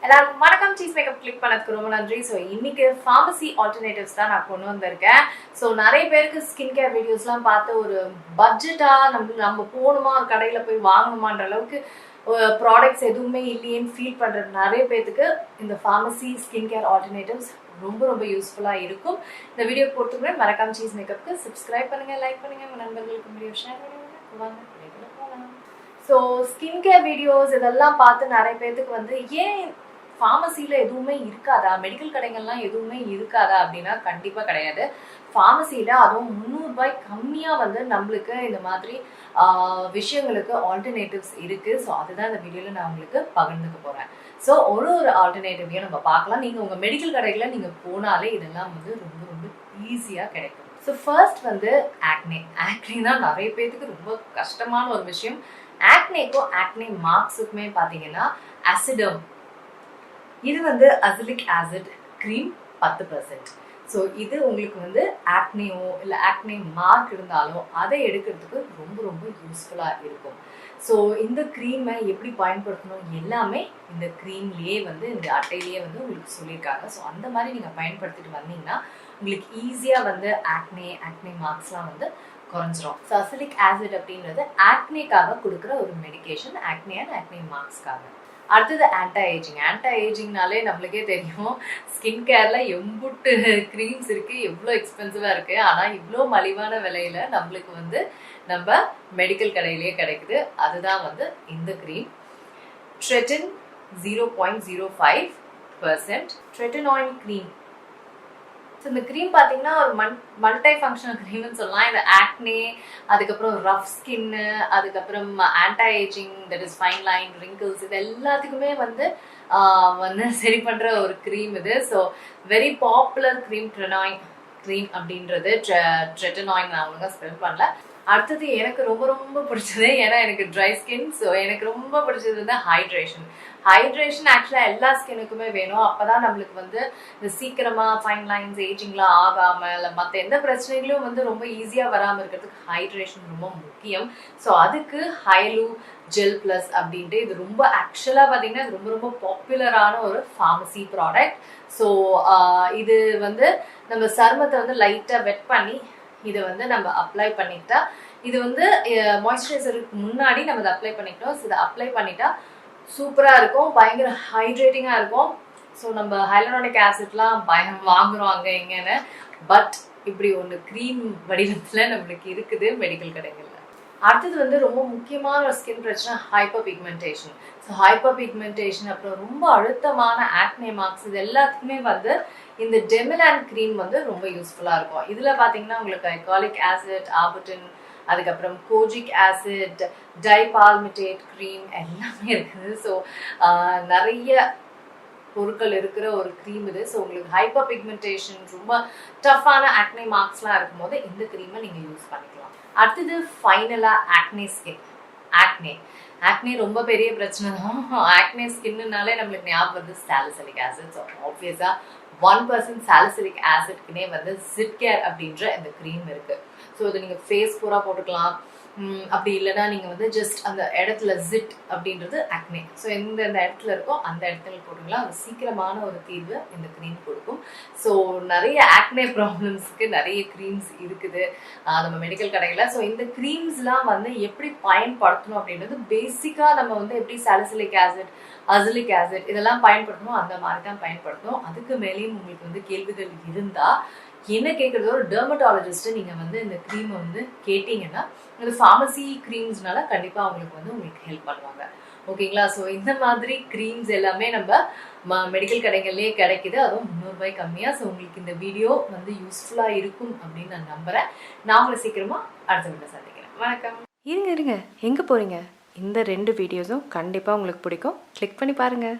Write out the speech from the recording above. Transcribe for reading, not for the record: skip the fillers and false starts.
எல்லாருக்கும் வணக்கம். Cheese makeup click பண்ணதுக்கு ரொம்ப நன்றி. ஸோ இன்னைக்கு ஃபார்மசி ஆல்டர்னேட்டிவ்ஸ் தான் நான் கொண்டு வந்திருக்கேன். ஸோ நிறைய பேருக்கு ஸ்கின் கேர் வீடியோஸ்லாம் பார்த்து ஒரு பட்ஜெட்டாக நம்ம போகணுமா ஒரு கடையில் போய் வாங்கணுமான்ற அளவுக்கு ப்ராடக்ட்ஸ் எதுவுமே இல்லையேன்னு ஃபீல் பண்ணுற நிறைய பேருக்கு இந்த ஃபார்மசி ஸ்கின் கேர் ஆல்டர்னேட்டிவ்ஸ் ரொம்ப ரொம்ப யூஸ்ஃபுல்லாக இருக்கும். இந்த வீடியோ பொறுத்துக்குமே மறக்காம சீஸ் மேக்கப்புக்கு சப்ஸ்கிரைப் பண்ணுங்கள், லைக் பண்ணுங்கள், உங்கள் நண்பர்களுக்கு வீடியோ ஷேர் பண்ணுங்கள். வாங்க வீடியோக்குள்ள போகலாம். ஸோ ஸ்கின் கேர் வீடியோஸ் இதெல்லாம் பார்த்து நிறைய பேருக்கு வந்து ஏன் ஃபார்மசியில் எதுவுமே இருக்காதா, மெடிக்கல் கடைகள்லாம் எதுவுமே இருக்காதா அப்படின்னா கண்டிப்பாக கிடையாது. ஃபார்மசியில் அதுவும் 300 ரூபாய் கம்மியாக வந்து நம்மளுக்கு இந்த மாதிரி விஷயங்களுக்கு ஆல்டர்னேட்டிவ்ஸ் இருக்குது. ஸோ அதுதான் இந்த வீடியோவில் நான் உங்களுக்கு பகிர்ந்துக்க போகிறேன். ஸோ ஒரு ஆல்டர்னேட்டிவையும் நம்ம பார்க்கலாம். நீங்கள் உங்கள் மெடிக்கல் கடைகளில் நீங்கள் போனாலே இதெல்லாம் வந்து ரொம்ப ரொம்ப ஈஸியாக கிடைக்கும். ஸோ ஃபர்ஸ்ட் வந்து ஆக்னே தான் நிறைய பேருக்கு ரொம்ப கஷ்டமான ஒரு விஷயம். ஆக்னேக்கும் ஆக்னே மார்க்ஸுக்குமே பார்த்தீங்கன்னா அசிடம், இது வந்து அசிலிக் ஆசிட் க்ரீம் 10%. ஸோ இது உங்களுக்கு வந்து ஆக்னேயோ இல்லை ஆக்னே மார்க் இருந்தாலும் அதை எடுக்கிறதுக்கு ரொம்ப ரொம்ப யூஸ்ஃபுல்லாக இருக்கும். ஸோ இந்த க்ரீமை எப்படி பயன்படுத்தணும் எல்லாமே இந்த க்ரீம்லேயே வந்து இந்த அட்டையிலேயே வந்து உங்களுக்கு சொல்லியிருக்காங்க. ஸோ அந்த மாதிரி நீங்கள் பயன்படுத்திட்டு வந்தீங்கன்னா உங்களுக்கு ஈஸியாக வந்து ஆக்னே மார்க்ஸ்லாம் வந்து குறைஞ்சிரும். ஸோ அசிலிக் ஆசிட் அப்படின்றது ஆக்னேக்காக கொடுக்குற ஒரு மெடிகேஷன், ஆக்னே அண்ட் ஆக்னே மார்க்ஸ்க்காக. அடுத்தது ஆன்டி ஏஜிங்னாலே நம்மளுக்கே தெரியும், ஸ்கின் கேர்ல எம்புட்டு க்ரீம்ஸ் இருக்குது, எவ்வளோ எக்ஸ்பென்சிவாக இருக்குது. ஆனால் இவ்வளோ மலிவான விலையில நம்மளுக்கு வந்து நம்ம மெடிக்கல் கடையிலேயே கிடைக்குது. அதுதான் வந்து இந்த க்ரீம் TRETIN 0.05% ட்ரெட்டினாயில் க்ரீம். ஸோ இந்த க்ரீம் பார்த்தீங்கன்னா ஒரு மல்டி ஃபங்க்ஷனல் க்ரீம்னு சொல்லலாம். இந்த ஆக்னே, அதுக்கப்புறம் ரஃப் ஸ்கின்னு, அதுக்கப்புறம் anti ageing, that is fine line, wrinkles, இது எல்லாத்துக்குமே வந்து சரி பண்ணுற ஒரு க்ரீம் இது. So very popular cream cream அப்படின்றது ட்ரெட்டினாயில். நான் ஒழுங்காக ஸ்பெல் பண்ணல. அடுத்தது எனக்கு ரொம்ப ரொம்ப பிடிச்சது, ஏன்னா எனக்கு ட்ரை ஸ்கின். ஸோ எனக்கு ரொம்ப பிடிச்சது வந்து ஹைட்ரேஷன் ஆக்சுவலாக எல்லா ஸ்கின்னுக்குமே வேணும். அப்போ தான் நம்மளுக்கு வந்து இந்த சீக்கிரமாக ஃபைன் லைன்ஸ் ஏஜிங்லாம் ஆகாமல் இல்லை மற்ற எந்த பிரச்சனைகளும் வந்து ரொம்ப ஈஸியாக வராமல் இருக்கிறதுக்கு ஹைட்ரேஷன் ரொம்ப முக்கியம். ஸோ அதுக்கு ஹைலூ ஜெல் ப்ளஸ் அப்படின்ட்டு இது ரொம்ப ஆக்சுவலாக பார்த்தீங்கன்னா இது ரொம்ப ரொம்ப பாப்புலரான ஒரு ஃபார்மசி ப்ராடக்ட். ஸோ இது வந்து நம்ம சருமத்தை வந்து லைட்டாக வெட் பண்ணி இதை வந்து நம்ம அப்ளை பண்ணிக்கிட்டா, இது வந்து மாய்ஸ்சரைசருக்கு முன்னாடி நம்ம இதை அப்ளை பண்ணிக்கிட்டோம். ஸோ இதை அப்ளை பண்ணிட்டா சூப்பராக இருக்கும், பயங்கர ஹைட்ரேட்டிங்காக இருக்கும். ஸோ நம்ம ஹைலூரானிக் ஆசிட்லாம் வாங்குறோம் அங்கே எங்கன்னு, பட் இப்படி ஒன்று க்ரீம் வடிவத்தில் நம்மளுக்கு இருக்குது மெடிக்கல் கடைகளில். அடுத்தது வந்து ரொம்ப முக்கியமான ஒரு ஸ்கின் பிரச்சனை hyper pigmentation. So hyper pigmentation அப்புறம் ரொம்ப அழுத்தமான ஆக்னே மார்க்ஸ், இது எல்லாத்துக்குமே வந்து இந்த டெமெலான் க்ரீம் வந்து ரொம்ப யூஸ்ஃபுல்லாக இருக்கும். இதில் பார்த்தீங்கன்னா உங்களுக்கு ஐகாலிக் ஆசிட், ஆர்புட்டின், அதுக்கப்புறம் கோஜிக் ஆசிட், டைபால்மிட்டேட் க்ரீம் எல்லாமே இருக்குது. ஸோ நிறைய பொருட்கள் இருக்கிற ஒரு க்ரீம் இது. ஸோ உங்களுக்கு ஹைப்பர் பிக்மெண்டேஷன், ரொம்ப டஃப்பான ஆக்னே மார்க்ஸ்லாம் இருக்கும்போது இந்த க்ரீமை நீங்கள் யூஸ் பண்ணிக்கலாம். அடுத்தது ஃபைனலாக ஆக்னே ஸ்கின். ஆக்னே ரொம்ப பெரிய பிரச்சனை தான். ஆக்னே ஸ்கின்னாலே நம்மளுக்கு ஞாபகம் வருது சாலிசிலிக் ஆசிட். ஸோ ஆப்வியஸாக 1% சாலிசிலிக் ஆசிட்க்குனே வந்து ஜிட் கேர் அப்படின்ற இந்த க்ரீம் இருக்குது. ஸோ இதை நீங்கள் ஃபேஸ் பூரா போட்டுக்கலாம். அப்படி இல்லைன்னா நீங்கள் வந்து ஜஸ்ட் அந்த இடத்துல ஜிட் அப்படின்றது ஆக்னே, ஸோ எந்த இடத்துல இருக்கோ அந்த இடத்துல போட்டுக்கலாம். அது சீக்கிரமான ஒரு தீர்வு இந்த க்ரீம் கொடுக்கும். ஸோ நிறைய ஆக்னே ப்ராப்ளம்ஸுக்கு நிறைய க்ரீம்ஸ் இருக்குது நம்ம மெடிக்கல் கடைகளில். ஸோ இந்த க்ரீம்ஸ்லாம் வந்து எப்படி பயன்படுத்தணும் அப்படின்றது பேசிக்காக நம்ம வந்து எப்படி சாலிசிலிக் ஆசிட், அசிலிக் ஆசிட் இதெல்லாம் பயன்படுத்தணும் அந்த மாதிரி தான் பயன்படுத்தணும். அதுக்கு மேலேயும் உங்களுக்கு வந்து கேள்விகள் இருந்தால் என்ன கேட்குறதோ ஒரு டெர்மட்டாலஜிஸ்ட்டு நீங்கள் வந்து இந்த க்ரீமை வந்து கேட்டிங்கன்னா இந்த ஃபார்மசி க்ரீம்ஸ்னால கண்டிப்பாக அவங்களுக்கு வந்து உங்களுக்கு ஹெல்ப் பண்ணுவாங்க. ஓகேங்களா? ஸோ இந்த மாதிரி க்ரீம்ஸ் எல்லாமே நம்ம மெடிக்கல் கடைகள்லேயே கிடைக்குது, அதுவும் 300 ரூபாய் கம்மியாக. ஸோ உங்களுக்கு இந்த வீடியோ வந்து யூஸ்ஃபுல்லாக இருக்கும் அப்படின்னு நான் நம்புகிறேன். நான் உங்களை சீக்கிரமாக அடுத்த வீடியோ சந்திக்கிறேன். வணக்கம். இருங்க எங்கே போகிறீங்க? இந்த 2 வீடியோஸும் கண்டிப்பாக உங்களுக்கு பிடிக்கும். கிளிக் பண்ணி பாருங்கள்.